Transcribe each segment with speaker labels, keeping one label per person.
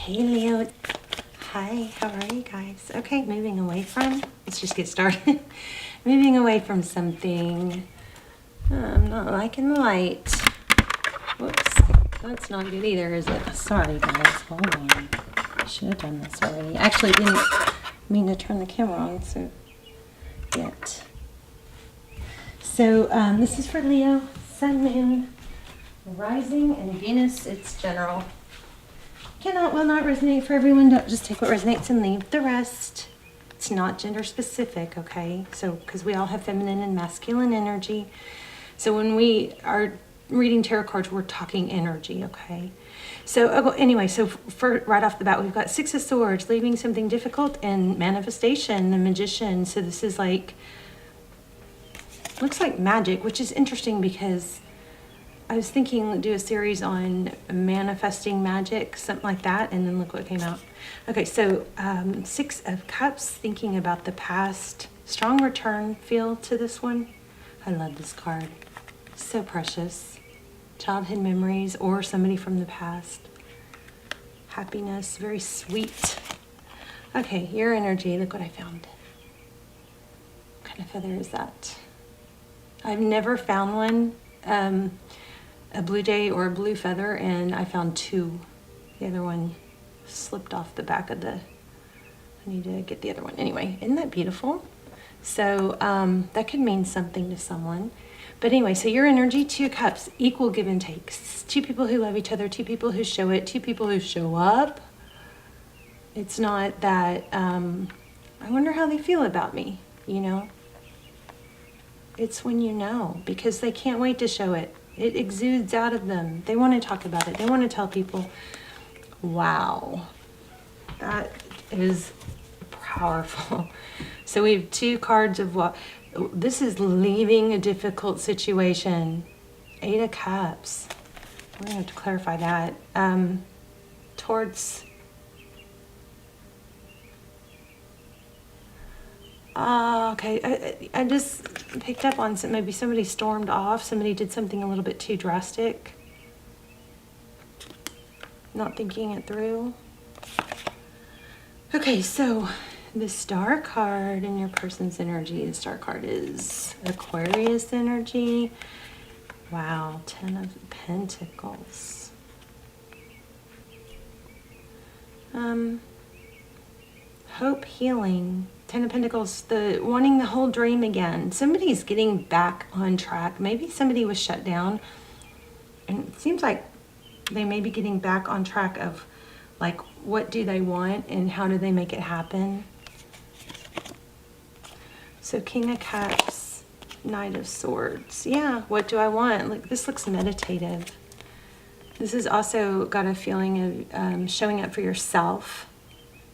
Speaker 1: Hey Leo, hi, how are you guys? Okay, moving away from, let's just get started. Moving away from something I'm not liking the light. Whoops, that's not good either, is it? Sorry guys, hold on. I should have done this already. Actually, didn't mean to turn the camera on, so yet. So this is for Leo, Sun, Moon, Rising, and Venus. It's general. Will not resonate for everyone. Don't just take what resonates and leave the rest. It's not gender specific, okay? So, because we all have feminine and masculine energy. So when we are reading tarot cards, we're talking energy, okay? So anyway, so for right off the bat, we've got Six of Swords, leaving something difficult, and Manifestation, the Magician. So this is like, looks like magic, which is interesting because I was thinking do a series on manifesting magic, something like that, and then look what came out. Okay, so Six of Cups, thinking about the past. Strong return feel to this one. I love this card. So precious. Childhood memories or somebody from the past. Happiness, very sweet. Okay, your energy, look what I found. What kind of feather is that? I've never found one. A blue jay or a blue feather, and I found two. The other one slipped off the back of the, I need to get the other one. Anyway, isn't that beautiful? So that could mean something to someone. But anyway, so your energy, Two Cups, equal give and takes. Two people who love each other, two people who show it, two people who show up. It's not that, I wonder how they feel about me, you know? It's when you know, because they can't wait to show it. It exudes out of them. They want to talk about it. They want to tell people. Wow. That is powerful. So we have two cards of what? This is leaving a difficult situation. Eight of Cups. We're going to have to clarify that. Towards... okay. I just picked up on some, maybe somebody stormed off. Somebody did something a little bit too drastic. Not thinking it through. Okay, so the Star card in your person's energy. The Star card is Aquarius energy. Wow, 10 of Pentacles. Hope, healing. 10 of Pentacles, the wanting the whole dream again. Somebody's getting back on track. Maybe somebody was shut down. And it seems like they may be getting back on track of like, what do they want and how do they make it happen? So King of Cups, Knight of Swords. Yeah, what do I want? Like, this looks meditative. This has also got a feeling of showing up for yourself.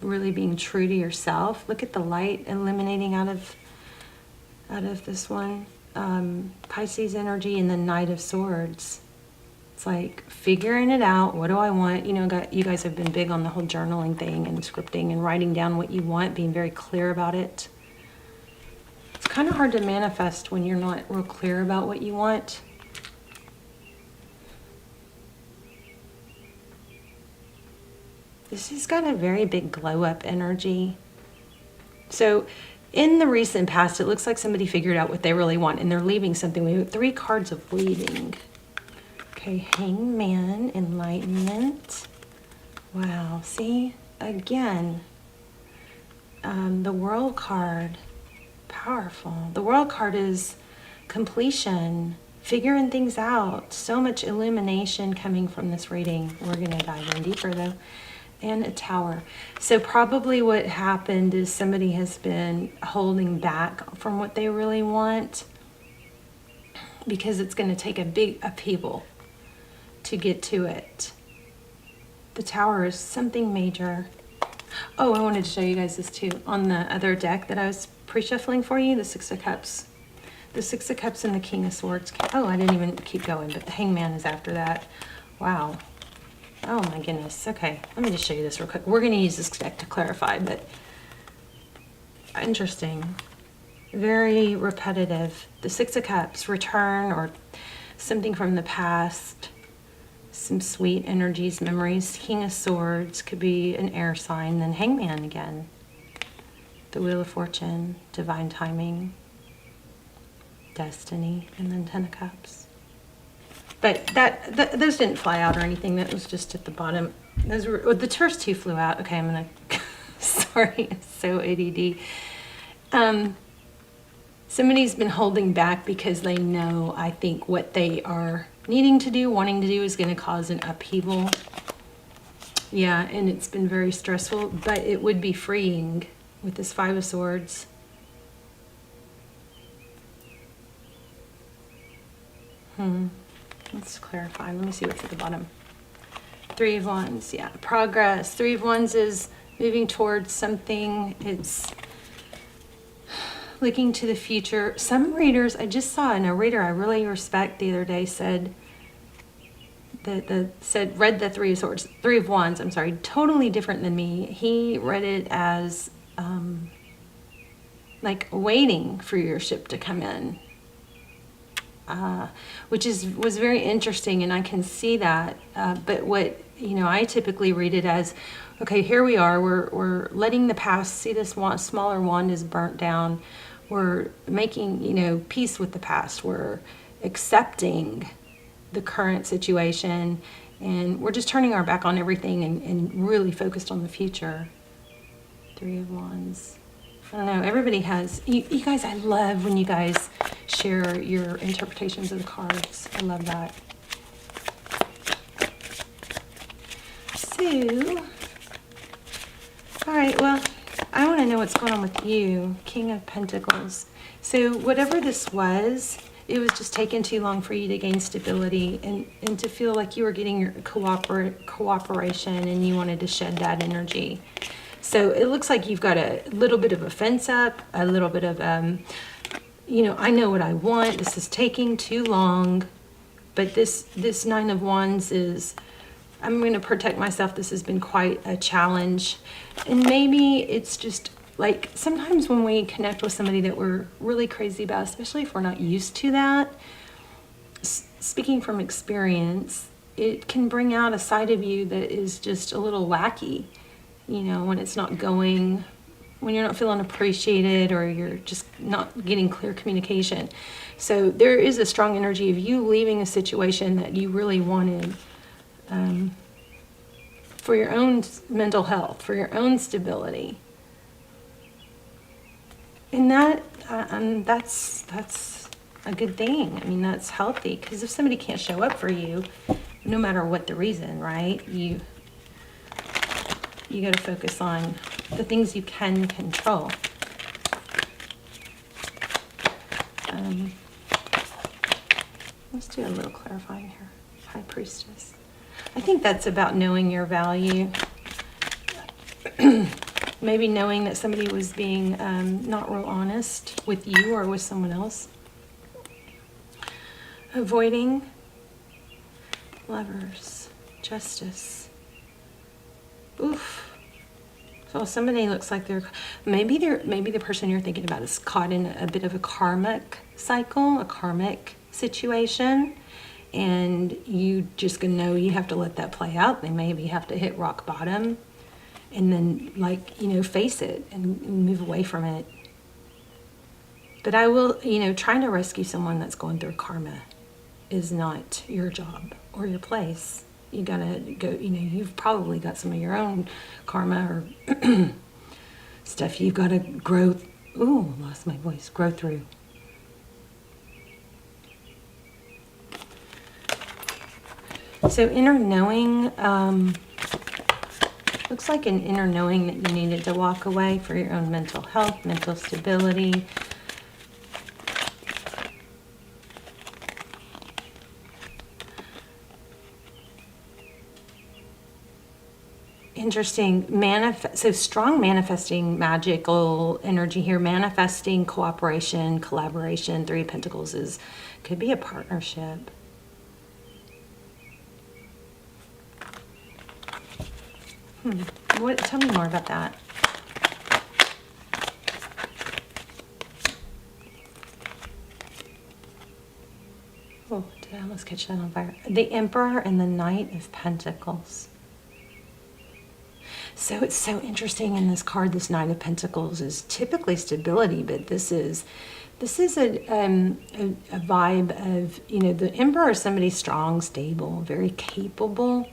Speaker 1: Really being true to yourself. Look at the light emanating out of this one. Pisces energy and the Knight of Swords. It's like figuring it out. What do I want? You know, you guys have been big on the whole journaling thing and scripting and writing down what you want, being very clear about it. It's kind of hard to manifest when you're not real clear about what you want. This has got a very big glow up energy. So in the recent past, it looks like somebody figured out what they really want and they're leaving something. We have 3 cards of leaving. Okay, Hangman, Enlightenment. Wow, see, again, the World card, powerful. The World card is completion, figuring things out. So much illumination coming from this reading. We're going to dive in deeper though. And a Tower. So probably what happened is somebody has been holding back from what they really want because it's going to take a big upheaval to get to it. The Tower is something major. Oh, I wanted to show you guys this too. On the other deck that I was pre-shuffling for you, the Six of Cups. The Six of Cups and the King of Swords. Oh, I didn't even keep going, but the Hangman is after that. Wow. Oh my goodness. Okay, let me just show you this real quick. We're going to use this deck to clarify, but interesting. Very repetitive. The Six of Cups, return or something from the past. some sweet energies, memories. King of Swords could be an air sign, then Hangman again. The Wheel of Fortune, divine timing, destiny, and then Ten of Cups. But those didn't fly out or anything. That was just at the bottom. Those were, the first two flew out. Okay, I'm gonna. Sorry, it's so ADD. Somebody's been holding back because they know, I think, what they are needing to do, wanting to do, is going to cause an upheaval. Yeah, and it's been very stressful, but it would be freeing with this Five of Swords. Let's clarify. Let me see what's at the bottom. Three of Wands. Yeah, progress. Three of Wands is moving towards something. It's looking to the future. Some readers, I just saw in a reader I really respect the other day said that read the Three of Wands, I'm sorry, totally different than me. He read it as like waiting for your ship to come in, which was very interesting, and I can see that. But what I typically read it as, okay, here we are. We're letting the past. See, this smaller wand is burnt down. We're making peace with the past. We're accepting the current situation, and we're just turning our back on everything and really focused on the future. Three of Wands. I don't know. Everybody has. You guys, I love when you guys share your interpretations of the cards. I love that. So, all right, well, I want to know what's going on with you, King of Pentacles. So whatever this was, it was just taking too long for you to gain stability and to feel like you were getting your cooperation, and you wanted to shed that energy. So it looks like you've got a little bit of a fence up, a little bit of, I know what I want. This is taking too long. But this Nine of Wands is, I'm going to protect myself. This has been quite a challenge. And maybe it's just like sometimes when we connect with somebody that we're really crazy about, especially if we're not used to that, speaking from experience, it can bring out a side of you that is just a little wacky, when it's not going, when you're not feeling appreciated, or you're just not getting clear communication. So there is a strong energy of you leaving a situation that you really wanted, for your own mental health, for your own stability. And that's a good thing. I mean, that's healthy, because if somebody can't show up for you, no matter what the reason, right? You got to focus on the things you can control. Let's do a little clarifying here. High Priestess. I think that's about knowing your value. Maybe knowing that somebody was being not real honest with you or with someone else. Avoiding. Lovers. Justice. Oof. So somebody looks like maybe the person you're thinking about is caught in a bit of a karmic cycle, a karmic situation, and you just gonna know you have to let that play out. They maybe have to hit rock bottom, and then face it and move away from it. But I will, trying to rescue someone that's going through karma is not your job or your place. You gotta go, you've probably got some of your own karma or stuff you've got to grow. Ooh, lost my voice. Grow through. So inner knowing, looks like an inner knowing that you needed to walk away for your own mental health, mental stability. Interesting. So strong manifesting magical energy here. Manifesting cooperation, collaboration. Three of Pentacles could be a partnership. Tell me more about that. Oh, did I almost catch that on fire? The Emperor and the Knight of Pentacles. So it's so interesting in this card. This Knight of Pentacles is typically stability, but this is a vibe of, you know, the Emperor is somebody strong, stable, very capable.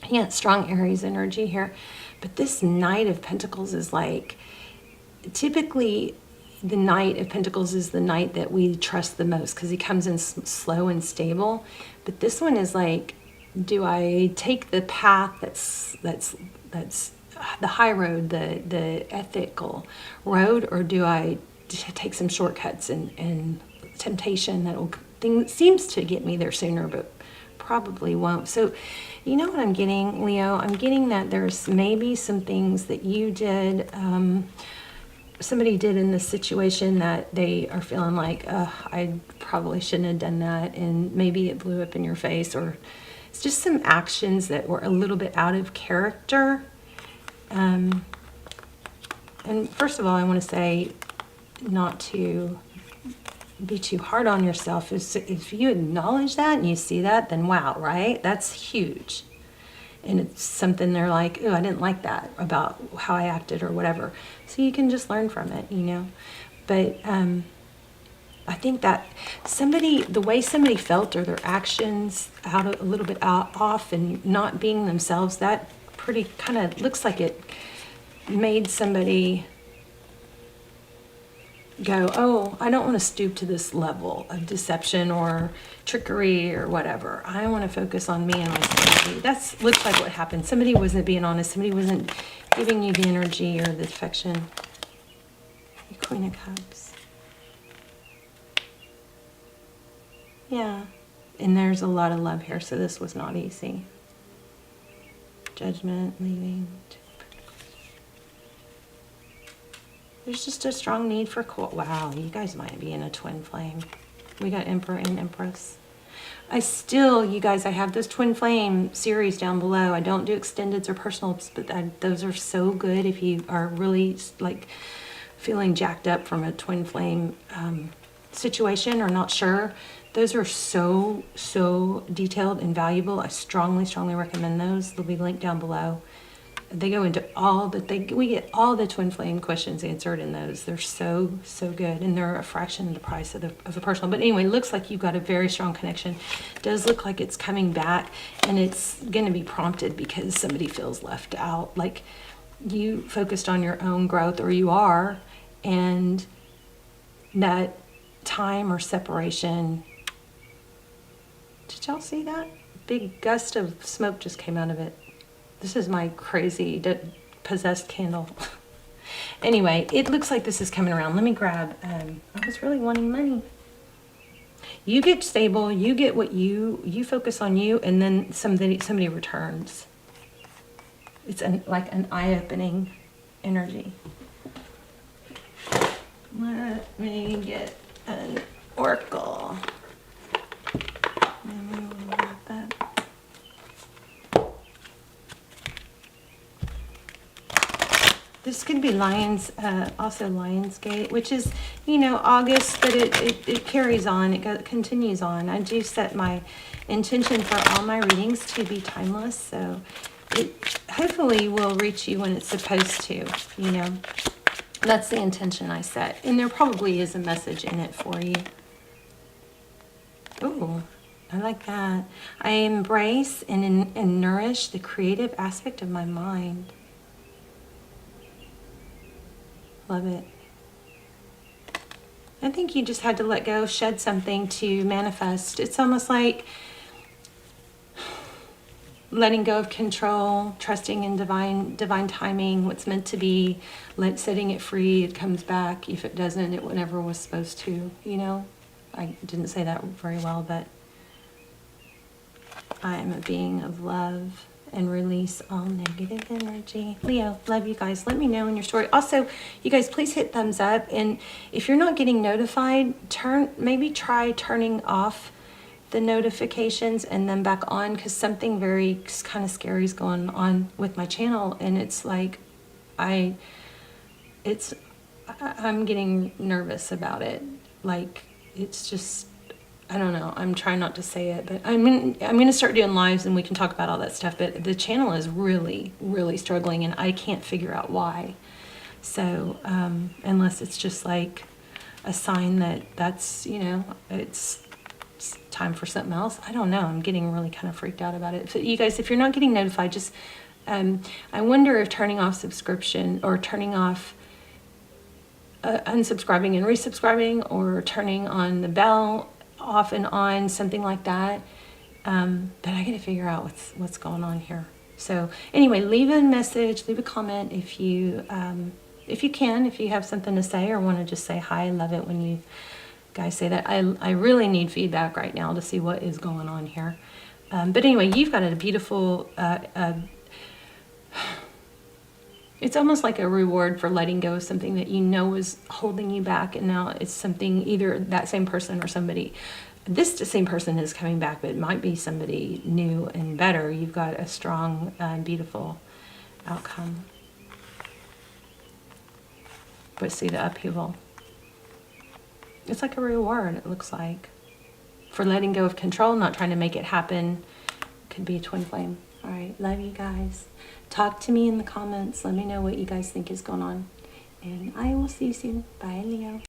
Speaker 1: Yeah, strong Aries energy here. But this Knight of Pentacles is like, typically the Knight of Pentacles is the knight that we trust the most because he comes in slow and stable. But this one is like, do I take the path that's the high road, the ethical road, or do I take some shortcuts and temptation that seems to get me there sooner, but probably won't. So, you know what I'm getting, Leo? I'm getting that there's maybe some things that you did, somebody did in this situation that they are feeling like, I probably shouldn't have done that, and maybe it blew up in your face, or it's just some actions that were a little bit out of character. And first of all, I want to say not to be too hard on yourself. If you acknowledge that and you see that, then wow, right? That's huge. And it's something they're like, oh, I didn't like that about how I acted or whatever. So you can just learn from it, you know. But I think that the way somebody felt or their actions a little bit off and not being themselves, that pretty kind of looks like it made somebody go, oh, I don't want to stoop to this level of deception or trickery or whatever. I want to focus on me and my sanity. That looks like what happened. Somebody wasn't being honest. Somebody wasn't giving you the energy or the affection. The Queen of Cups. Yeah. And there's a lot of love here, so this was not easy. Judgment, leaving. There's just a strong need for wow, you guys might be in a twin flame. We got Emperor and Empress. You guys, I have this twin flame series down below. I don't do extendeds or personals, but those are so good if you are really like feeling jacked up from a twin flame situation or not sure. Those are so detailed and valuable. I strongly recommend those. They'll be linked down below. They go into we get all the twin flame questions answered in those. They're so good, and they're a fraction of the price of a personal. But anyway, it looks like you've got a very strong connection. It does look like it's coming back, and it's going to be prompted because somebody feels left out. Like you focused on your own growth, or you are, and that time or separation. Did y'all see that? Big gust of smoke just came out of it. This is my crazy possessed candle. Anyway, it looks like this is coming around. Let me grab, I was really wanting money. You get stable, you get what you focus on you, and then somebody returns. It's like an eye-opening energy. Let me get an oracle. This could be also Lionsgate, which is, you know, August, but it carries on, it continues on. I do set my intention for all my readings to be timeless, so it hopefully will reach you when it's supposed to, you know. That's the intention I set. And there probably is a message in it for you. Ooh, I like that. I embrace and nourish the creative aspect of my mind. Love it. I think you just had to let go, shed something to manifest. It's almost like letting go of control, trusting in divine timing, what's meant to be, setting it free. It comes back. If it doesn't, it never was supposed to, you know. I didn't say that very well, but I am a being of love and release all negative energy. Leo, love you guys. Let me know in your story. Also, you guys, please hit thumbs up. And if you're not getting notified, maybe try turning off the notifications and then back on, because something very kind of scary is going on with my channel. And it's like, I'm getting nervous about it. Like, it's just, I don't know. I'm trying not to say it, but I'm going to start doing lives and we can talk about all that stuff. But the channel is really, really struggling and I can't figure out why. So, unless it's just like a sign that that's, you know, it's time for something else. I don't know. I'm getting really kind of freaked out about it. So you guys, if you're not getting notified, just, I wonder if turning off subscription or turning off unsubscribing and resubscribing or turning on the bell off and on, something like that. But I got to figure out what's going on here. So anyway, leave a message, leave a comment if you can, if you have something to say or want to just say hi. I love it when you guys say that. I really need feedback right now to see what is going on here. But anyway, you've got a beautiful, it's almost like a reward for letting go of something that you know is holding you back, and now it's something, either that same person or somebody. This same person is coming back, but it might be somebody new and better. You've got a strong, beautiful outcome. But see the upheaval. It's like a reward, it looks like, for letting go of control, not trying to make it happen. Could be a twin flame. All right, love you guys. Talk to me in the comments. Let me know what you guys think is going on. And I will see you soon. Bye, Leo.